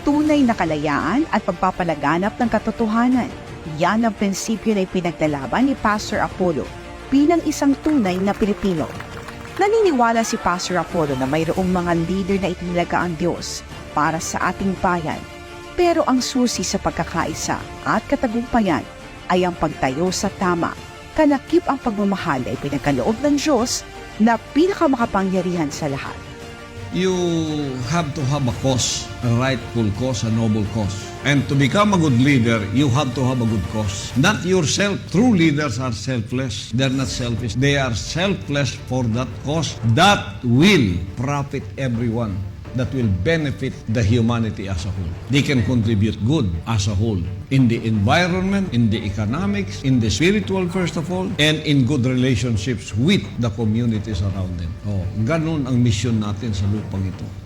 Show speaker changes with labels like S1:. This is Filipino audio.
S1: tunay na kalayaan at pagpapalaganap ng katotohanan. Yan ang prinsipyo na ipinaglalaban ni Pastor Apollo bilang isang tunay na Pilipino. Naniniwala si Pastor Apollo na mayroong mga leader na itinilaga ang Diyos para sa ating bayan. Pero ang susi sa pagkakaisa at katagumpayan ay ang pagtayo sa tama. Kalakip ang pagmamahal ay pinagkaloob ng Diyos na pinakamakapangyarihan sa lahat.
S2: You have to have a cause, a rightful cause, a noble cause. And to become a good leader, you have to have a good cause. Not yourself. True leaders are selfless. They're not selfish. They are selfless for that cause that will profit everyone, that will benefit the humanity as a whole. They can contribute good as a whole in the environment, in the economics, in the spiritual first of all, and in good relationships with the communities around them. Oh, ganun ang mission natin sa lupang ito.